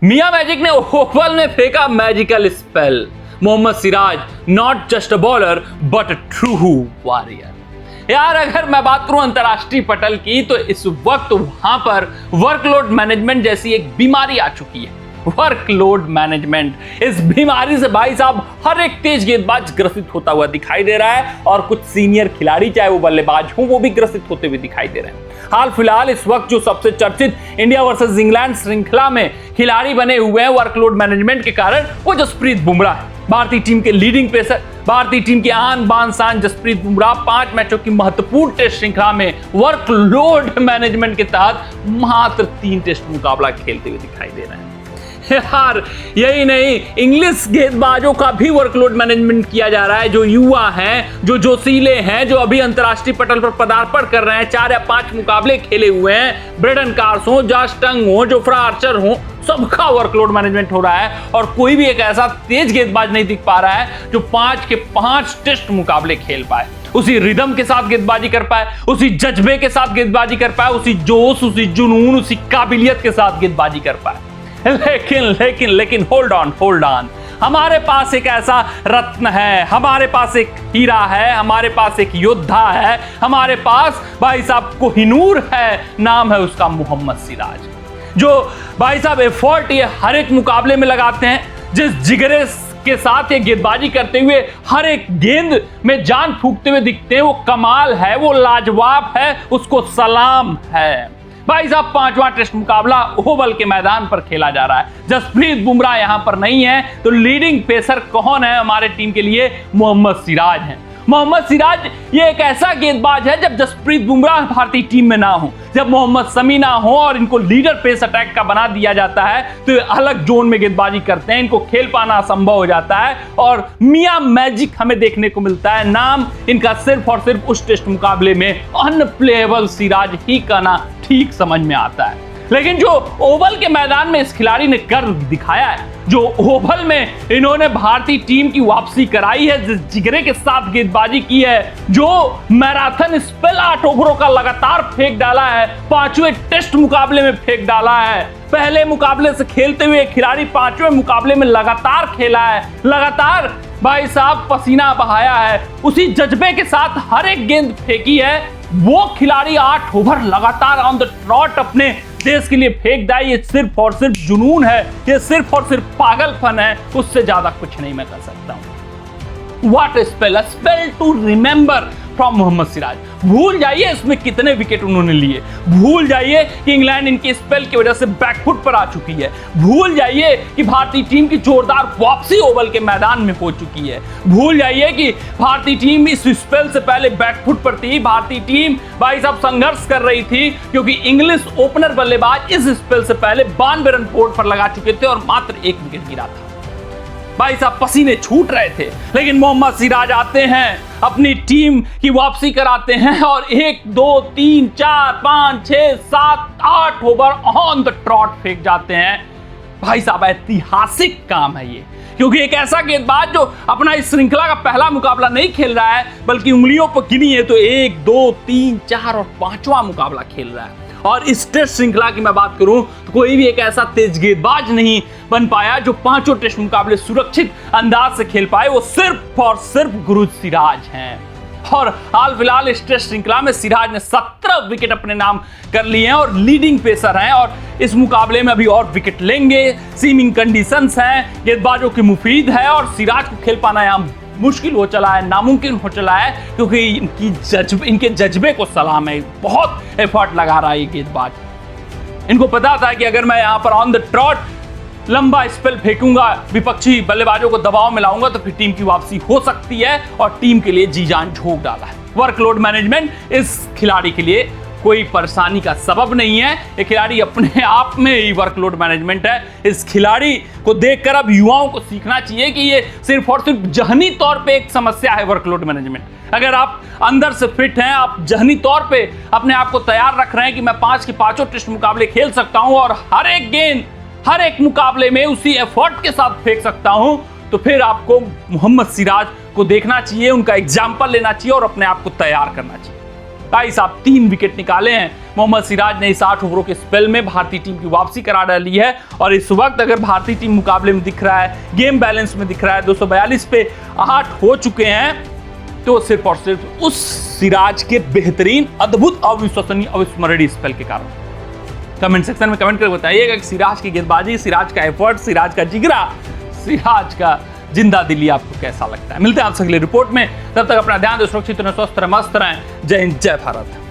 मियां magic ने Oval में फेंका magical spell. Mohammed Siraj not just a bowler but a true warrior. यार अगर मैं बात करूं अंतरराष्ट्रीय पटल की तो इस वक्त वहां पर वर्कलोड मैनेजमेंट जैसी एक बीमारी आ चुकी है। वर्कलोड मैनेजमेंट, इस बीमारी से भाई साहब हर एक तेज गेंदबाज ग्रसित होता हुआ दिखाई दे रहा है और कुछ सीनियर खिलाड़ी चाहे वो बल्लेबाज हो वो भी ग्रसित होते हुए दिखाई दे रहे हैं। हाल फिलहाल इस वक्त जो सबसे चर्चित इंडिया वर्सेस इंग्लैंड श्रृंखला में खिलाड़ी बने हुए हैं वर्कलोड मैनेजमेंट के कारण, वो जसप्रीत बुमराह है। भारतीय टीम के लीडिंग पेसर, भारतीय टीम के आन बान शान जसप्रीत बुमराह 5 मैचों की महत्वपूर्ण टेस्ट श्रृंखला में वर्कलोड मैनेजमेंट के तहत मात्र 3 टेस्ट मुकाबला खेलते हुए दिखाई दे रहे हैं। यार यही नहीं, इंग्लिश गेंदबाजों का भी वर्कलोड मैनेजमेंट किया जा रहा है, जो युवा हैं, जो जोशीले हैं, जो अभी अंतरराष्ट्रीय पटल पर पदार्पण कर रहे हैं, 4 या 5 मुकाबले खेले हुए हैं। ब्रेडन कार्स हो, जॉश टंग हो, जोफ्रा आर्चर हो, सबका वर्कलोड मैनेजमेंट हो रहा है और कोई भी एक ऐसा तेज गेंदबाज नहीं दिख पा रहा है जो 5 के 5 टेस्ट मुकाबले खेल पाए, उसी रिदम के साथ गेंदबाजी कर पाए, उसी जज्बे के साथ गेंदबाजी कर पाए, उसी जोश, उसी जुनून, उसी काबिलियत के साथ गेंदबाजी कर पाए। लेकिन होल्ड ऑन, हमारे पास एक ऐसा रत्न है, हमारे पास एक हीरा है, हमारे पास एक योद्धा है, हमारे पास भाई साहब कोहिनूर है, नाम है उसका मोहम्मद सिराज, जो भाई साहब एफर्ट ये हर एक मुकाबले में लगाते हैं, जिस जिगरे के साथ ये गेंदबाजी करते हुए हर एक गेंद में जान फूंकते हुए दिखते हैं, वो कमाल है, वो लाजवाब है, उसको सलाम है। भाई साहब 5वां टेस्ट मुकाबला ओवल के मैदान पर खेला जा रहा है। जसप्रीत बुमराह यहां पर नहीं है तो लीडिंग पेसर कौन है हमारे टीम के लिए? मोहम्मद सिराज हैं। मोहम्मद सिराज ये एक ऐसा गेंदबाज है, जब जसप्रीत बुमराह भारतीय टीम में ना हो, जब मोहम्मद शमी ना हो और इनको लीडर पेस अटैक का बना दिया जाता है तो ये अलग जोन में गेंदबाजी करते हैं, इनको खेल पाना असंभव हो जाता है और मियां मैजिक हमें देखने को मिलता है। नाम इनका सिर्फ और सिर्फ उस टेस्ट मुकाबले में अनप्लेएबल सिराज ही का ना ठीक समझ में आता है। लेकिन जो ओवल के मैदान में इस खिलाड़ी ने कर दिखाया है, जो ओवल में इन्होंने भारतीय टीम की वापसी कराई है, जिस जिगरे के साथ गेंदबाजी की है, जो मैराथन स्पेल 8 ओवरों का लगातार फेंक डाला है, 5वें टेस्ट मुकाबले में फेंक डाला है, पहले मुकाबले से खेलते हुए खिलाड़ी 5वें मुकाबले में लगातार खेला है, लगातार भाई साहब पसीना बहाया है, उसी जज्बे के साथ हर एक गेंद फेंकी है, वो खिलाड़ी 8 ओवर लगातार ऑन द ट्रॉट अपने देश के लिए फेंक दिया। ये सिर्फ और सिर्फ जुनून है, ये सिर्फ और सिर्फ पागलपन है, उससे ज्यादा कुछ नहीं मैं कर सकता हूं। What spell, spell to remember from Mohammed Siraj. भूल जाइए इसमें कितने विकेट उन्होंने लिए, भूल जाइए कि इंग्लैंड इनके स्पेल की वजह से बैकफुट पर आ चुकी है, भूल जाइए कि भारतीय टीम की जोरदार वापसी ओवल के मैदान में हो चुकी है, भूल जाइए कि भारतीय टीम इस स्पेल से पहले बैकफुट पर थी, भारतीय टीम भाई साहब संघर्ष कर रही थी क्योंकि इंग्लिश ओपनर बल्लेबाज इस स्पेल से पहले 92 रन बोर्ड पर लगा चुके थे और मात्र 1 विकेट गिरा था। भाई साहब पसीने छूट रहे थे, लेकिन मोहम्मद सिराज आते हैं, अपनी टीम की वापसी कराते हैं और 1, 2, 3, 4, 5, 6, 7, 8 ओवर ऑन द ट्रॉट फेंक जाते हैं। भाई साहब ऐतिहासिक काम है ये, क्योंकि एक ऐसा गेंदबाज जो अपना इस श्रृंखला का पहला मुकाबला नहीं खेल रहा है बल्कि उंगलियों पर गिनी है तो 1, 2, 3, 4 और 5वां मुकाबला खेल रहा है। और इस टेस्ट श्रृंखला की मैं बात करूं तो कोई भी एक ऐसा तेज गेंदबाज नहीं बन पाया जो 5 टेस्ट मुकाबले सुरक्षित अंदाज से खेल पाए, वो सिर्फ और सिर्फ गुरु सिराज हैं। और हाल फिलहाल इस टेस्ट श्रृंखला में सिराज ने 17 विकेट अपने नाम कर लिए हैं और लीडिंग पेसर हैं और इस मुकाबले में अभी और विकेट लेंगे। सीमिंग कंडीशंस हैं, गेंदबाजों की मुफीद है और सिराज को खेल पाना यहाँ मुश्किल हो चला है, नामुमकिन हो चला है, क्योंकि इनके जज्बे को सलाम है, बहुत एफर्ट लगा रहा है ये गेंदबाज। इनको पता था कि अगर मैं यहाँ पर ऑन द ट्रॉट लंबा स्पेल फेंकूंगा, विपक्षी बल्लेबाजों को दबाव में लाऊंगा तो फिर टीम की वापसी हो सकती है और टीम के लिए जी जान झोंक डाला है। वर्कलोड मैनेजमेंट इस खिलाड़ी के लिए कोई परेशानी का सबब नहीं है, ये खिलाड़ी अपने आप में ही वर्कलोड मैनेजमेंट है। इस खिलाड़ी को देखकर अब युवाओं को सीखना चाहिए कि ये सिर्फ और सिर्फ जहनी तौर पे एक समस्या है वर्कलोड मैनेजमेंट। अगर आप अंदर से फिट हैं, आप जहनी तौर पे अपने आप को तैयार रख रहे हैं कि मैं 5 के 5 टेस्ट मुकाबले खेल सकता हूं और हर एक गेंद हर एक मुकाबले में उसी एफर्ट के साथ फेंक सकता हूं, तो फिर आपको मोहम्मद सिराज को देखना चाहिए, उनका एग्जाम्पल लेना चाहिए और अपने आप को तैयार करना चाहिए। भाई साहब 3 विकेट निकाले हैं मोहम्मद सिराज ने इस 8 ओवरों के स्पेल में। भारतीय टीम की वापसी करा डाली है और इस वक्त अगर भारतीय टीम मुकाबले में दिख रहा है, गेम बैलेंस में दिख रहा है, 242 पे 8 हो चुके हैं, तो सिर्फ और सिर्फ उस सिराज के बेहतरीन, अद्भुत, अविश्वसनीय, अविस्मरणीय स्पेल के कारण। कमेंट सेक्शन में कमेंट करके बताइएगा कि सिराज की गेंदबाजी, सिराज का एफर्ट, सिराज का जिगरा, सिराज का जिंदा दिली आपको कैसा लगता है। मिलते हैं आपसे अगली रिपोर्ट में, तब तक अपना ध्यान दो, सुरक्षित रहें, स्वस्थ रहें, मस्त रहें। जय हिंद, जय भारत।